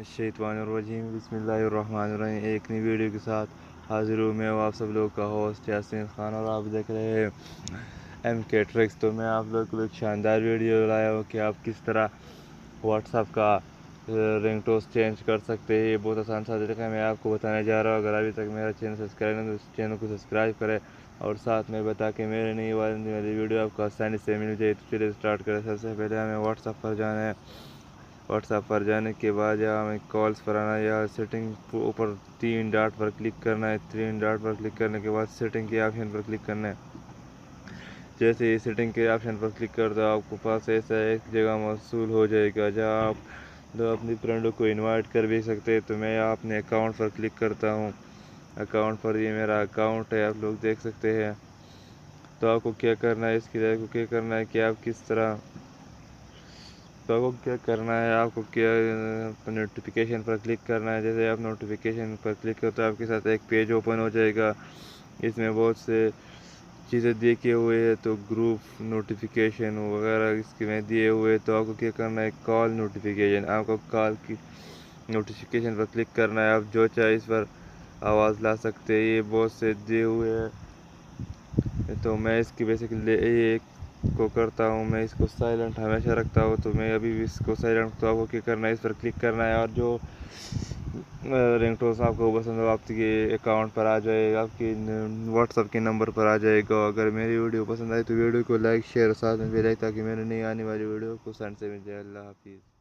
मिनश्शैतानिर्रजीम बिस्मिल्लाहिर्रहमानिर्रहीम। एक नई वीडियो के साथ हाजिर हूँ मैं आप सब लोग का होस्ट यासीन खान और आप देख रहे हैं MK ट्रिक्स। तो मैं आप लोग को एक शानदार वीडियो लाया हूँ कि आप किस तरह व्हाट्सएप का रिंगटोन चेंज कर सकते हैं। ये बहुत आसान सा तरीका मैं आपको बताने जा रहा हूँ। अगर अभी तक मेरा चैनल सब्सक्राइब नहीं तो उस चैनल को सब्सक्राइब करें और साथ में बता के मेरे नई वाली वीडियो आपको आसानी से मिल जाए। तो चलिए स्टार्ट करें। सबसे पहले हमें व्हाट्सएप पर जाना है। व्हाट्सएप पर जाने के बाद यहाँ हमें कॉल्स पर आना है। यहाँ सेटिंग ऊपर 3 डॉट पर क्लिक करना है। 3 डॉट पर क्लिक करने के बाद सेटिंग के ऑप्शन पर क्लिक करना है। जैसे ही सेटिंग के ऑप्शन पर क्लिक कर दो आपको पास ऐसा एक जगह मौसूल हो जाएगा जहाँ आप अपनी फ्रेंडों को इनवाइट कर भी सकते हैं। तो मैं यहाँ अपने अकाउंट पर क्लिक करता हूँ। अकाउंट पर ये मेरा अकाउंट है, आप लोग देख सकते हैं। तो आपको क्या करना है, इसके लिए आपको क्या करना है कि आप किस तरह तो आपको क्या करना है, आपको क्या नोटिफिकेशन पर क्लिक करना है। जैसे आप नोटिफिकेशन पर क्लिक करते हो आपके साथ एक पेज ओपन हो जाएगा। इसमें बहुत से चीज़ें दिए हुए हैं, तो ग्रुप नोटिफिकेशन वगैरह इसके में दिए हुए। तो आपको क्या करना है, कॉल नोटिफिकेशन, आपको कॉल की नोटिफिकेशन पर क्लिक करना है। आप जो चाहे इस पर आवाज़ ला सकते हैं, ये बहुत से दिए हुए हैं। तो मैं इसकी बेसिकली ये को करता हूँ, मैं इसको साइलेंट हमेशा रखता हूँ। तो मैं अभी भी इसको साइलेंट, तो आपको क्या करना है, इस पर क्लिक करना है और जो रिंगटोन आपको पसंद हो आपके अकाउंट पर आ जाएगा, आपके व्हाट्सएप के नंबर पर आ जाएगा। अगर मेरी वीडियो पसंद आए तो वीडियो को लाइक शेयर साथ में भी लाइक, ताकि मेरे नई आने वाली वीडियो को सन से मिल जाए। अल्लाह हाफिज़।